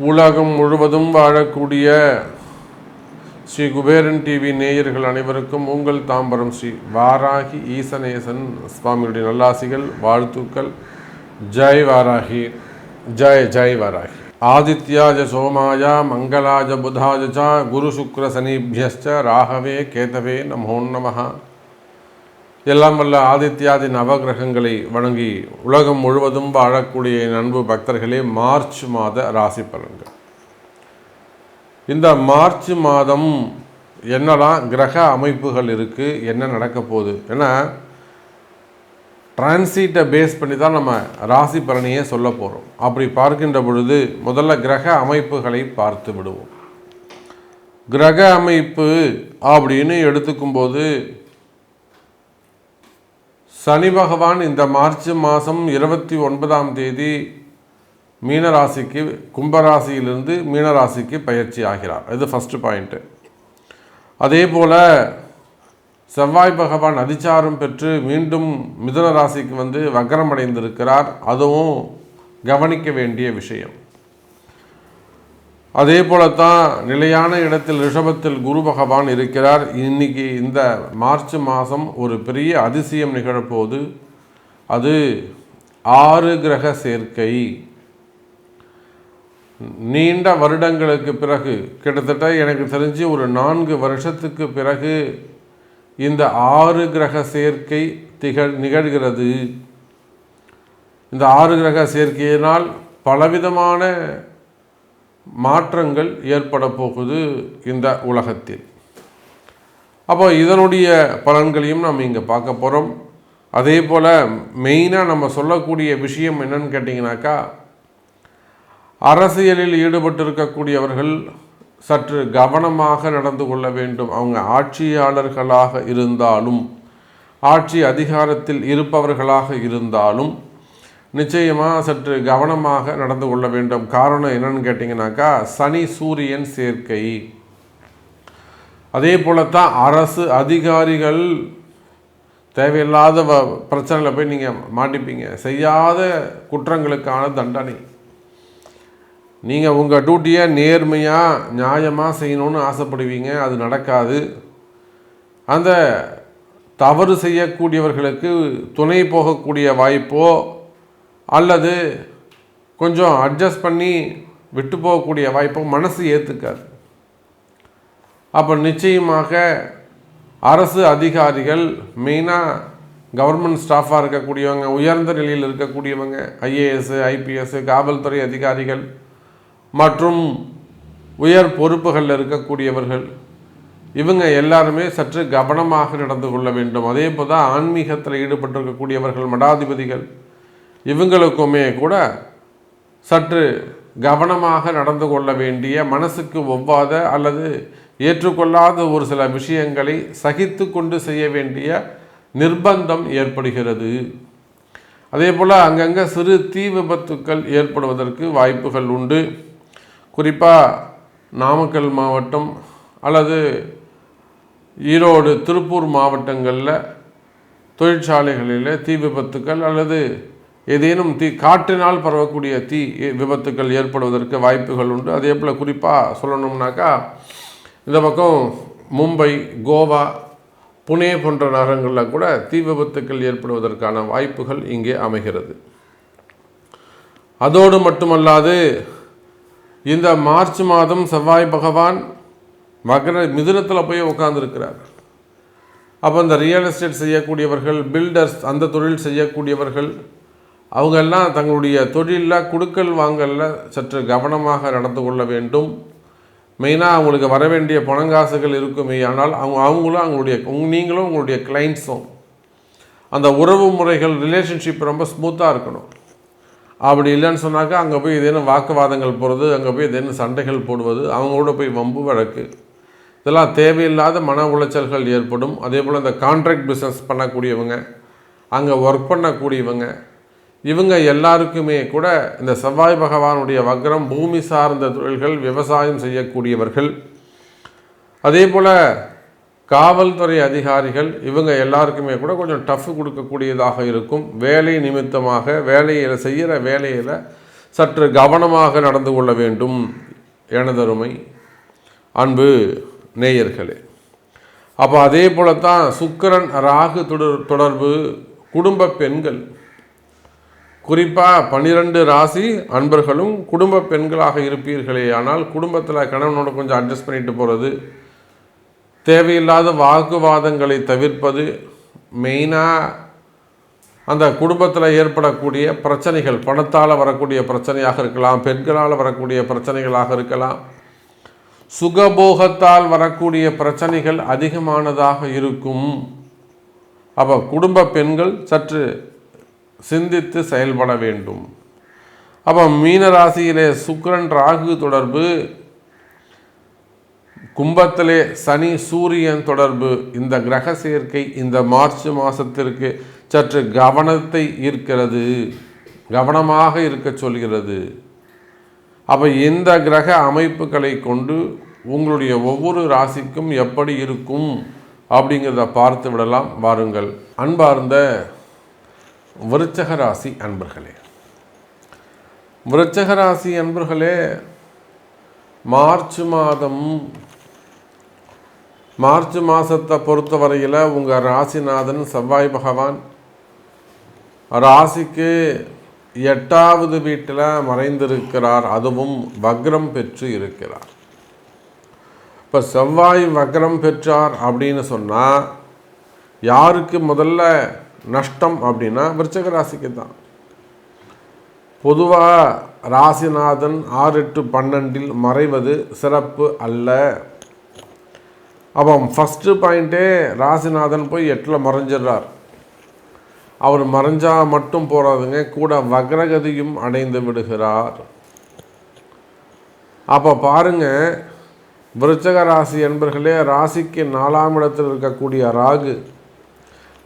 உலகம் முழுவதும் வாழக்கூடிய ஸ்ரீ குபேரன் டிவி நேயர்கள் அனைவருக்கும் உங்கள் தாம்பரம் ஸ்ரீ வாராகி ஈசனேசன் சுவாமியுடைய நல்லாசிகள், வாழ்த்துக்கள். ஜெய் வாராகி, ஜெய் ஜெய் வாராகி. ஆதித்யாஜ சோமாய மங்களாஜ புதாஜ ச குரு சுக்ர சனிபியஸ்ச ராகவே கேதவே நமோ நமஹ. எல்லாம் வல்ல ஆதித்யாதி நவகிரகங்களை வணங்கி உலகம் முழுவதும் வாழக்கூடிய அன்பு பக்தர்களே, மார்ச் மாத ராசி பலன்கள். இந்த மார்ச் மாதம் என்னெல்லாம் கிரக அமைப்புகள் இருக்குது, என்ன நடக்க போகுது, ஏன்னா டிரான்சிட்டை பேஸ் பண்ணி தான் நம்ம ராசி பலனையே சொல்ல போகிறோம். அப்படி பார்க்கின்ற பொழுது முதல்ல கிரக அமைப்புகளை பார்த்து விடுவோம். கிரக அமைப்பு அப்படின்னு எடுத்துக்கும்போது சனி பகவான் இந்த மார்ச் மாதம் 29ஆம் தேதி மீனராசிக்கு, கும்பராசியிலிருந்து மீனராசிக்கு பயிற்சி ஆகிறார். இது ஃபஸ்ட்டு பாயிண்ட்டு. அதே போல் செவ்வாய் பகவான் அதிச்சாரம் பெற்று மீண்டும் மிதுன ராசிக்கு வந்து வக்ரம் அடைந்திருக்கிறார். அதுவும் கவனிக்க வேண்டிய விஷயம். அதே போலத்தான் நிலையான இடத்தில் ரிஷபத்தில் குரு பகவான் இருக்கிறார். இன்னைக்கு இந்த மார்ச் மாதம் ஒரு பெரிய அதிசயம் நிகழப்போகுது. அது 6 கிரக சேர்க்கை. நீண்ட வருடங்களுக்கு பிறகு, கிட்டத்தட்ட எனக்கு தெரிஞ்சு ஒரு 4 வருஷத்துக்கு பிறகு இந்த 6 கிரக சேர்க்கை நிகழ்கிறது. இந்த 6 கிரக சேர்க்கையினால் பலவிதமான மாற்றங்கள் ஏற்பட போகுது இந்த உலகத்தில். அப்போ இதனுடைய பலன்களையும் நம்ம இங்கே பார்க்க போகிறோம். அதே போல் மெயினாக நம்ம சொல்லக்கூடிய விஷயம் என்னன்னு கேட்டிங்கனாக்கா, அரசியலில் ஈடுபட்டிருக்கக்கூடியவர்கள் சற்று கவனமாக நடந்து கொள்ள வேண்டும். அவங்க ஆட்சியாளர்களாக இருந்தாலும், ஆட்சி அதிகாரத்தில் இருப்பவர்களாக இருந்தாலும் நிச்சயமாக சற்று கவனமாக நடந்து கொள்ள வேண்டும். காரணம் என்னன்னு கேட்டிங்கனாக்கா, சனி சூரியன் சேர்க்கை. அதே போலத்தான் அரசு அதிகாரிகள் தேவையில்லாத பிரச்சனையில் போய் நீங்கள் மாட்டிப்பீங்க. செய்யாத குற்றங்களுக்கான தண்டனை. நீங்கள் உங்கள் டியூட்டியை நேர்மையாக நியாயமாக செய்யணும்னு ஆசைப்படுவீங்க, அது நடக்காது. அந்த தவறு செய்யக்கூடியவர்களுக்கு துணை போகக்கூடிய வாய்ப்போ அல்லது கொஞ்சம் அட்ஜஸ்ட் பண்ணி விட்டு போகக்கூடிய வாய்ப்போ மனசு ஏற்றுக்காது. அப்போ நிச்சயமாக அரசு அதிகாரிகள், மெயினாக கவர்மெண்ட் ஸ்டாஃபாக இருக்கக்கூடியவங்க, உயர்ந்த நிலையில் இருக்கக்கூடியவங்க, ஐஏஎஸ், ஐபிஎஸ், காவல்துறை அதிகாரிகள் மற்றும் உயர் பொறுப்புகளில் இருக்கக்கூடியவர்கள், இவங்க எல்லாருமே சற்று கவனமாக நடந்து கொள்ள வேண்டும். அதே போல் தான் ஆன்மீகத்தில் ஈடுபட்டிருக்கக்கூடியவர்கள், மடாதிபதிகள், இவங்களுக்குமே கூட சற்று கவனமாக நடந்து கொள்ள வேண்டிய, மனசுக்கு ஒவ்வாத அல்லது ஏற்றுக்கொள்ளாத ஒரு சில விஷயங்களை சகித்து கொண்டு செய்ய வேண்டிய நிர்பந்தம் ஏற்படுகிறது. அதே போல் அங்கங்கே சிறு தீ விபத்துக்கள் ஏற்படுவதற்கு வாய்ப்புகள் உண்டு. குறிப்பாக நாமக்கல் மாவட்டம் அல்லது ஈரோடு, திருப்பூர் மாவட்டங்களில் தொழிற்சாலைகளில் தீ விபத்துக்கள் அல்லது ஏதேனும் காற்றினால் பரவக்கூடிய தீ விபத்துக்கள் ஏற்படுவதற்கு வாய்ப்புகள் உண்டு. அதே போல் குறிப்பாக சொல்லணும்னாக்கா, இந்த பக்கம் மும்பை, கோவா, புனே போன்ற நகரங்களில் கூட தீ விபத்துக்கள் ஏற்படுவதற்கான வாய்ப்புகள் இங்கே அமைகிறது. அதோடு மட்டுமல்லாது இந்த மார்ச் மாதம் செவ்வாய் பகவான் மிதுனத்தில் போய் உட்கார்ந்துருக்கிறார். அப்போ இந்த ரியல் எஸ்டேட் செய்யக்கூடியவர்கள், பில்டர்ஸ், அந்த தொழில் செய்யக்கூடியவர்கள், அவங்கெல்லாம் தங்களுடைய தொழிலில் கொடுக்கல் வாங்கலில் சற்று கவனமாக நடந்து கொள்ள வேண்டும். மெயினாக அவங்களுக்கு வர வேண்டிய பணங்காசுகள் இருக்குமே, ஆனால் அவங்களும் நீங்களும் உங்களுடைய கிளைண்ட்ஸும் அந்த உறவு முறைகள், ரிலேஷன்ஷிப் ரொம்ப ஸ்மூத்தாக இருக்கணும். அப்படி இல்லைன்னு சொன்னாக்கா அங்கே போய் ஏதேனும் வாக்குவாதங்கள் போடுறது, அங்கே போய் ஏதேனும் சண்டைகள் போடுவது, அவங்களோட போய் வம்பு வழக்கு, இதெல்லாம் தேவையில்லாத மன உளைச்சல்கள் ஏற்படும். அதே போல் இந்த கான்ட்ராக்ட் பிஸ்னஸ் பண்ணக்கூடியவங்க, அங்கே ஒர்க் பண்ணக்கூடியவங்க, இவங்க எல்லாருக்குமே கூட இந்த செவ்வாய் பகவானுடைய வக்ரம், பூமி சார்ந்த தொழில்கள், விவசாயம் செய்யக்கூடியவர்கள், அதே போல் காவல்துறை அதிகாரிகள் இவங்க எல்லாருக்குமே கூட கொஞ்சம் டஃப் கொடுக்கக்கூடியதாக இருக்கும். வேலை நிமித்தமாக செய்கிற வேலையில் சற்று கவனமாக நடந்து கொள்ள வேண்டும் எனதருமை அன்பு நேயர்களே. அப்போ அதே போல தான் சுக்கிரன் ராகு தொடர்பு குடும்ப பெண்கள், குறிப்பாக 12 ராசி அன்பர்களும் குடும்ப பெண்களாக இருப்பீர்களே. ஆனால் குடும்பத்தில் கணவனோட கொஞ்சம் அட்ஜஸ்ட் பண்ணிட்டு போகிறது, தேவையில்லாத வாக்குவாதங்களை தவிர்ப்பது, மெயினாக அந்த குடும்பத்தில் ஏற்படக்கூடிய பிரச்சனைகள், பணத்தால் வரக்கூடிய பிரச்சனையாக இருக்கலாம், பெண்களால் வரக்கூடிய பிரச்சனைகளாக இருக்கலாம், சுகபோகத்தால் வரக்கூடிய பிரச்சனைகள் அதிகமானதாக இருக்கும். அப்போ குடும்ப பெண்கள் சற்று சிந்தித்து செயல்பட வேண்டும். அப்போ மீனராசியிலே சுக்கிரன் ராகு தொடர்பு, கும்பத்திலே சனி சூரியன் தொடர்பு, இந்த கிரக சேர்க்கை இந்த மார்ச் மாதத்திற்கு சற்று கவனத்தை ஈர்க்கிறது, கவனமாக இருக்க சொல்கிறது. அப்போ இந்த கிரக அமைப்புகளை கொண்டு உங்களுடைய ஒவ்வொரு ராசிக்கும் எப்படி இருக்கும் அப்படிங்கிறத பார்த்து விடலாம். வாருங்கள். அன்பார்ந்த விருச்சக ராசி அன்பர்களே, விருச்சக ராசி அன்பர்களே, மார்ச் மாதத்தை பொறுத்தவரையில் உங்கள் ராசிநாதன் செவ்வாய் பகவான் ராசிக்கு 8வது வீட்டில் மறைந்திருக்கிறார், அதுவும் வக்ரம் பெற்று இருக்கிறார். இப்போ செவ்வாய் வக்ரம் பெற்றார் அப்படின்னு சொன்னால் யாருக்கு முதல்ல நஷ்டம் அப்படின்னா விருச்சிக ராசிக்கு தான். பொதுவாக ராசிநாதன் 6, 8, 12 மறைவது சிறப்பு அல்ல. அப்போ ஃபஸ்ட்டு பாயிண்ட்டே ராசிநாதன் போய் 8ல் மறைஞ்சிடுறார். அவர் மறைஞ்சால் மட்டும் போகாதுங்க, கூட வக்ரகதியும் அடைந்து விடுகிறார். அப்போ பாருங்கள், விருச்சிக ராசி என்பர்களே, ராசிக்கு 4ஆம் இடத்தில் இருக்கக்கூடிய ராகு,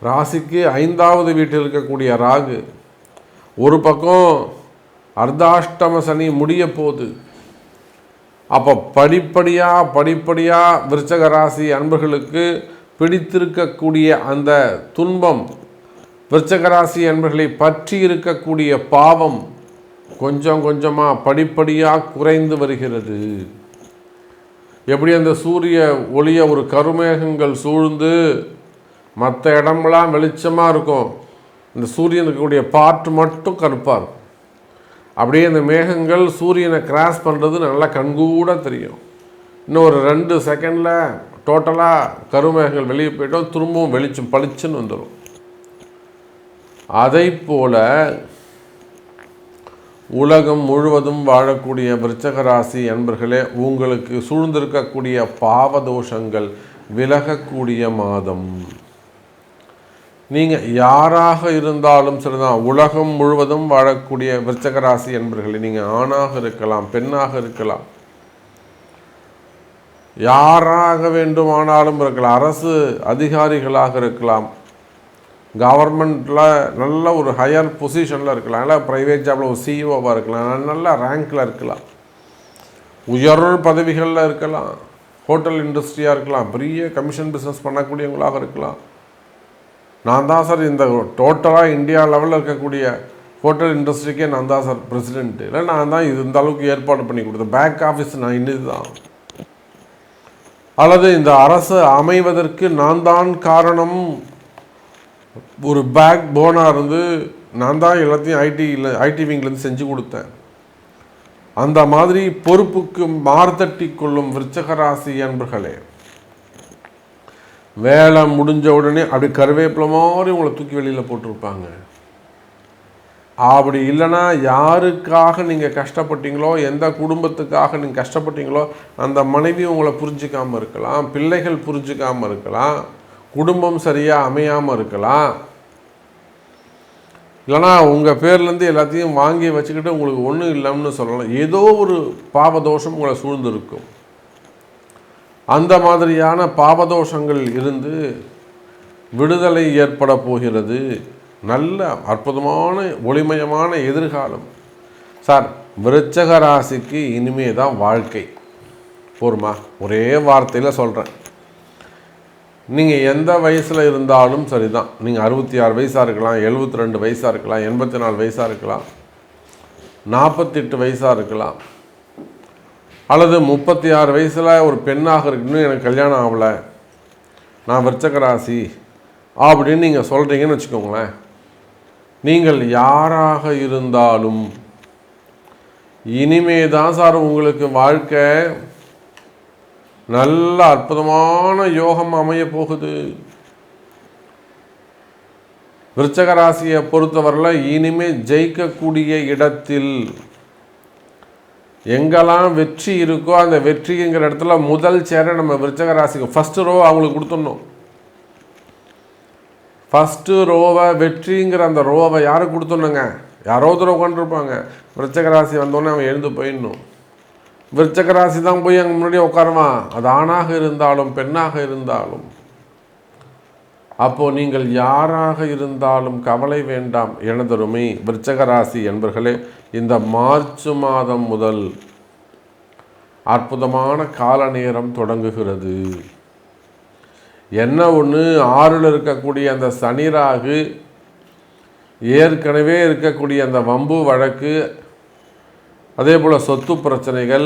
ராசிக்கு 5வது வீட்டில் இருக்கக்கூடிய ராகு, ஒரு பக்கம் அர்த்தாஷ்டம சனி முடிய போகுது. அப்போ படிப்படியாக விருச்சிக ராசி அன்பர்களுக்கு பிடித்திருக்கக்கூடிய அந்த துன்பம், விருச்சிக ராசி அன்பர்களை பற்றி இருக்கக்கூடிய பாவம் கொஞ்சம் கொஞ்சமாக படிப்படியாக குறைந்து வருகிறது. எப்படி அந்த சூரிய ஒளிய ஒரு கருமேகங்கள் சூழ்ந்து மற்ற இடமெல்லாம் வெளிச்சமாக இருக்கும், இந்த சூரியனுக்குடைய பார்ட் மட்டும் கருப்பாக இருக்கும். அப்படியே அந்த மேகங்கள் சூரியனை கிராஸ் பண்ணுறது நல்லா கண்கூட தெரியும். இன்னும் ஒரு 2 செகண்டில் டோட்டலாக கருமேகங்கள் வெளியே போய்ட்டோம், திரும்பவும் வெளிச்சம் பளிச்சுன்னு வந்துடும். அதை போல உலகம் முழுவதும் வாழக்கூடிய விருச்சிக ராசி அன்பர்களே, உங்களுக்கு சூழ்ந்திருக்கக்கூடிய பாவதோஷங்கள் விலகக்கூடிய மாதம். நீங்கள் யாராக இருந்தாலும் சரிதான், உலகம் முழுவதும் வாழக்கூடிய விருச்சிக ராசி அன்பர்களே, நீங்கள் ஆணாக இருக்கலாம், பெண்ணாக இருக்கலாம், யாராக வேண்டுமானாலும் இருக்கலாம், அரசு அதிகாரிகளாக இருக்கலாம், கவர்மெண்ட்டில் நல்ல ஒரு ஹையர் பொசிஷனில் இருக்கலாம், இல்லை ப்ரைவேட் ஜாபில் ஒரு சிஇஓவாக இருக்கலாம், நல்ல ரேங்கில் இருக்கலாம், உயர் பதவிகளில் இருக்கலாம், ஹோட்டல் இண்டஸ்ட்ரியாக இருக்கலாம், பெரிய கமிஷன் பிஸ்னஸ் பண்ணக்கூடியவங்களாக இருக்கலாம். நான் தான் சார் இந்த டோட்டலாக இந்தியா லெவலில் இருக்கக்கூடிய ஹோட்டல் இண்டஸ்ட்ரிக்கே நான் தான் சார் பிரசிடென்ட்டு, இல்லை நான் தான் இந்த அளவுக்கு ஏற்பாடு பண்ணி கொடுத்தேன், பேக் ஆஃபீஸ் நான் இன்னது தான், அல்லது இந்த அரசு அமைவதற்கு நான் தான் காரணம், ஒரு பேக் போனாக இருந்து நான் தான் எல்லாத்தையும் ஐடி விங்லேருந்து செஞ்சு கொடுத்தேன். அந்த மாதிரி பொறுப்புக்கு மார்த்தட்டி கொள்ளும் விருச்சிக ராசி அன்பர்களே, வேலை முடிஞ்ச உடனே அப்படி கருவேப்பிலை மாதிரி உங்களை தூக்கி வெளியில் போட்டிருப்பாங்க. அப்படி இல்லைன்னா யாருக்காக நீங்கள் கஷ்டப்பட்டீங்களோ, எந்த குடும்பத்துக்காக நீங்கள் கஷ்டப்பட்டீங்களோ அந்த மனைவி உங்களை புரிஞ்சிக்காமல் இருக்கலாம், பிள்ளைகள் புரிஞ்சிக்காமல் இருக்கலாம், குடும்பம் சரியாக அமையாமல் இருக்கலாம், இல்லைனா உங்கள் பேர்லேருந்து எல்லாத்தையும் வாங்கி வச்சுக்கிட்டு உங்களுக்கு ஒன்றும் இல்லைன்னு சொல்லலாம். ஏதோ ஒரு பாவதோஷம் உங்களை சூழ்ந்திருக்கும். அந்த மாதிரியான பாவதோஷங்கள் இருந்து விடுதலை ஏற்பட போகிறது. நல்ல அற்புதமான ஒளிமயமான எதிர்காலம் சார். விருச்சிக ராசிக்கு இனிமே தான் வாழ்க்கை. போருமா, ஒரே வார்த்தையில் சொல்கிறேன், நீங்கள் எந்த வயசில் இருந்தாலும் சரிதான். நீங்கள் 66 வயசாக இருக்கலாம், 72 வயசாக இருக்கலாம், 84 வயசாக இருக்கலாம், 48 வயசாக இருக்கலாம், அல்லது 36 வயசில் ஒரு பெண்ணாக இருக்கணும், எனக்கு கல்யாணம் ஆகலை, நான் விருச்சிக ராசி அப்படின்னு நீங்கள் சொல்கிறீங்கன்னு வச்சுக்கோங்களேன். நீங்கள் யாராக இருந்தாலும் இனிமே தான் சார் உங்களுக்கு வாழ்க்கை நல்ல அற்புதமான யோகம் அமைய போகுது. விருச்சிக ராசியை பொறுத்தவரையில் இனிமே ஜெயிக்கக்கூடிய இடத்தில் எங்கெல்லாம் வெற்றி இருக்கோ அந்த வெற்றிங்கிற இடத்துல முதல் சேர நம்ம விருச்சிக ராசிக்கு ஃபஸ்ட்டு ரோ அவங்களுக்கு கொடுத்துடணும். ஃபஸ்ட்டு ரோவை வெற்றிங்கிற அந்த ரோவை யாருக்கு கொடுத்துடணுங்க? யாரோ ஒருத்தர் உட்காந்துருப்பாங்க. விருச்சிக ராசி வந்தோடனே அவன் எழுந்து போயிடணும். விருச்சிக ராசி தான் போய் அங்கே முன்னாடியே உட்காருவான். அது ஆணாக இருந்தாலும் பெண்ணாக இருந்தாலும். அப்போது நீங்கள் யாராக இருந்தாலும் கவலை வேண்டாம் எனதருமை விருச்சிக ராசி என்பர்களே. இந்த மார்ச் மாதம் முதல் அற்புதமான கால நேரம் தொடங்குகிறது. என்ன ஒன்று, 6ல் இருக்கக்கூடிய அந்த சனிராகு, ஏற்கனவே இருக்கக்கூடிய அந்த வம்பு வழக்கு, அதே போல் சொத்து பிரச்சனைகள்,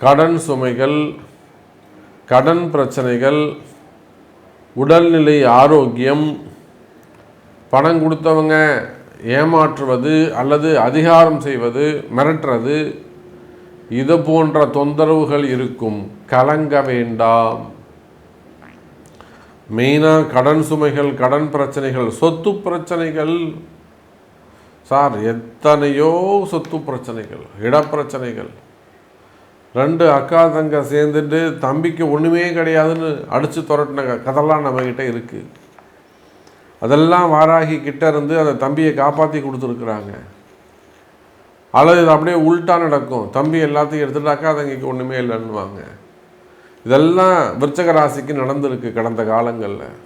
கடன் சுமைகள், கடன் பிரச்சனைகள், உடல்நிலை ஆரோக்கியம், பணம் கொடுத்தவங்க ஏமாற்றுவது அல்லது அதிகாரம் செய்வது, மிரட்டுறது, இது போன்ற தொந்தரவுகள் இருக்கும். கலங்க வேண்டாம். மெயினாக கடன் சுமைகள், கடன் பிரச்சனைகள், சொத்து பிரச்சனைகள். சார் எத்தனையோ சொத்து பிரச்சனைகள், இடப்பிரச்சனைகள். 2 அக்கா தங்க சேர்ந்துட்டு தம்பிக்கு ஒன்றுமே கிடையாதுன்னு அடித்து துரட்டின கதெல்லாம் நம்மக்கிட்ட இருக்குது. அதெல்லாம் வாராகி கிட்ட இருந்து அந்த தம்பியை காப்பாற்றி கொடுத்துருக்குறாங்க. அல்லது இது அப்படியே உள்டா நடக்கும். தம்பி எல்லாத்தையும் எடுத்துகிட்டு அக்கா தங்கிக்கு ஒன்றுமே இல்லைன்னுவாங்க. இதெல்லாம் விருச்சிக ராசிக்கு நடந்திருக்கு கடந்த காலங்களில்.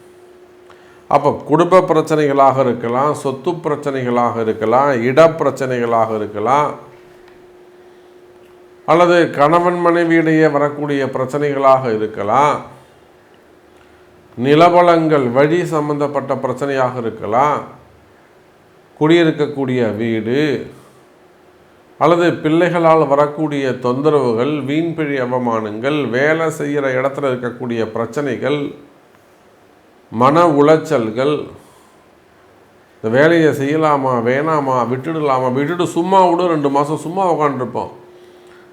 அப்போ குடும்ப பிரச்சனைகளாக இருக்கலாம், சொத்து பிரச்சனைகளாக இருக்கலாம், இடப்பிரச்சனைகளாக இருக்கலாம், அல்லது கணவன் மனைவியிடையே வரக்கூடிய பிரச்சனைகளாக இருக்கலாம், நிலவளங்கள் வழி சம்பந்தப்பட்ட பிரச்சனையாக இருக்கலாம், குடியிருக்கக்கூடிய வீடு அல்லது பிள்ளைகளால் வரக்கூடிய தொந்தரவுகள், வீண்பிழி அவமானங்கள், வேலை செய்கிற இடத்துல இருக்கக்கூடிய பிரச்சனைகள், மன உளைச்சல்கள், இந்த வேலையை செய்யலாமா வேணாமா, விட்டுடலாமா, விட்டுட்டு சும்மா விட 2 மாதம் சும்மா உட்காந்துருப்போம்,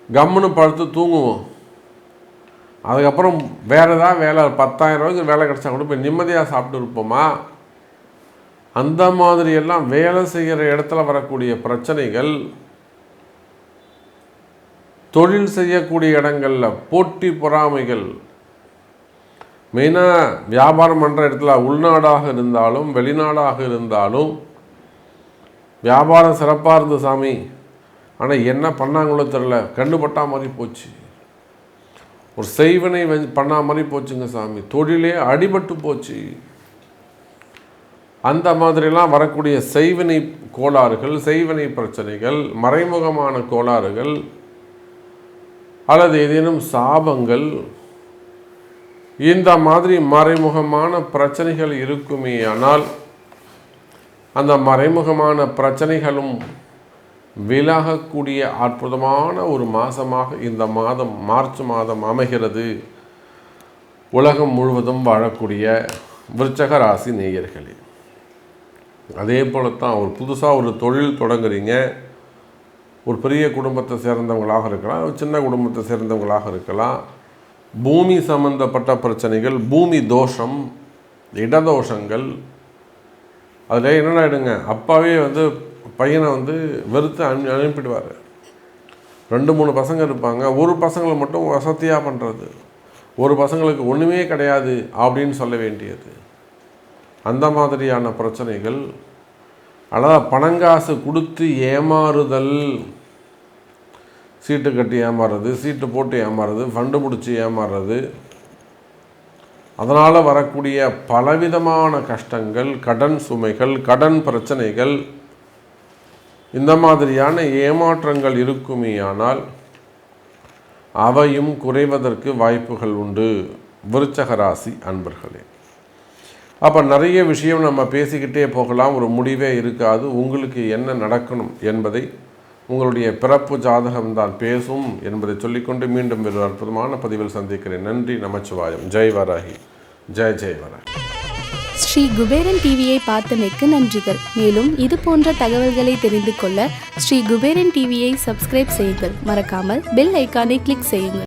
கம்முன்னு படுத்து தூங்குவோம். அதுக்கப்புறம் வேறு ஏதாவது வேலை 10,000 ரூபாய்க்கு வேலை கிடச்சா கூட போய் நிம்மதியாக சாப்பிட்டு இருப்போமா? அந்த மாதிரியெல்லாம் வேலை செய்கிற இடத்துல வரக்கூடிய பிரச்சனைகள், தொழில் செய்யக்கூடிய இடங்களில் போட்டி பொறாமைகள், மெயினாக வியாபாரம் பண்ணுற இடத்துல உள்நாடாக இருந்தாலும் வெளிநாடாக இருந்தாலும் வியாபாரம் சிறப்பாக இருந்தது சாமி, ஆனால் என்ன பண்ணாங்களோ தெரில, கண்டுபட்டா மாதிரி போச்சு, ஒரு செய்வினை பண்ணா மாதிரி போச்சுங்க சாமி, தொழிலே அடிபட்டு போச்சு. அந்த மாதிரிலாம் வரக்கூடிய செய்வினை கோளாறுகள், செய்வினை பிரச்சனைகள், மறைமுகமான கோளாறுகள் அல்லது ஏதேனும் சாபங்கள், இந்த மாதிரி மறைமுகமான பிரச்சனைகள் இருக்குமே. ஆனால் அந்த மறைமுகமான பிரச்சனைகளும் விலகக்கூடிய அற்புதமான ஒரு மாதமாக இந்த மாதம் மார்ச் மாதம் அமைகிறது. உலகம் முழுவதும் வாழக்கூடிய விருச்சிக ராசி நேயர்களே, அதே போலத்தான் ஒரு புதுசாக ஒரு தொழில் தொடங்குறீங்க. ஒரு பெரிய குடும்பத்தை சேர்ந்தவங்களாக இருக்கலாம், ஒரு சின்ன குடும்பத்தை சேர்ந்தவங்களாக இருக்கலாம். பூமி சம்பந்தப்பட்ட பிரச்சனைகள், பூமி தோஷம், இடதோஷங்கள், அதில் என்னென்ன ஆகிடுங்க, அப்பாவே பையனை வெறுத்து அனுப்பிடுவார். 2-3 பசங்க இருப்பாங்க, ஒரு பசங்களை மட்டும் வசதியாக பண்ணுறது, ஒரு பசங்களுக்கு ஒன்றுமே கிடையாது அப்படின்னு சொல்ல வேண்டியது, அந்த மாதிரியான பிரச்சனைகள். அதாவது பணங்காசு கொடுத்து ஏமாறுதல், சீட்டு கட்டி ஏமாறுறது, சீட்டு போட்டு ஏமாறுறது, ஃபண்டு பிடிச்சி ஏமாறுறது, அதனால் வரக்கூடிய பலவிதமான கஷ்டங்கள், கடன் சுமைகள், கடன் பிரச்சனைகள், இந்த மாதிரியான ஏமாற்றங்கள் இருக்குமேயானால் அவையும் குறைவதற்கு வாய்ப்புகள் உண்டு. விருச்சக ராசி அன்பர்களே. அப்போ நிறைய விஷயம் நம்ம பேசிக்கிட்டே போகலாம், ஒரு முடிவே இருக்காது. உங்களுக்கு என்ன நடக்கணும் என்பதை உங்களுடைய பிறப்பு ஜாதகம்தான் பேசும் என்பதை சொல்லிக்கொண்டு மீண்டும் ஒரு அற்புதமான பதிவில் சந்திக்கிறேன். நன்றி, நமச்சிவாயம். ஜெய் வராகி, ஜெய் ஜெய் வராகி. ஸ்ரீ குபேரன் டிவியை பார்த்தமைக்கு நன்றிகள். மேலும் இது போன்ற தகவல்களை தெரிந்து கொள்ள ஸ்ரீ குபேரன் டிவியை சப்ஸ்கிரைப் செய்யுங்கள். மறக்காமல் பெல் ஐக்கானை கிளிக் செய்யுங்கள்.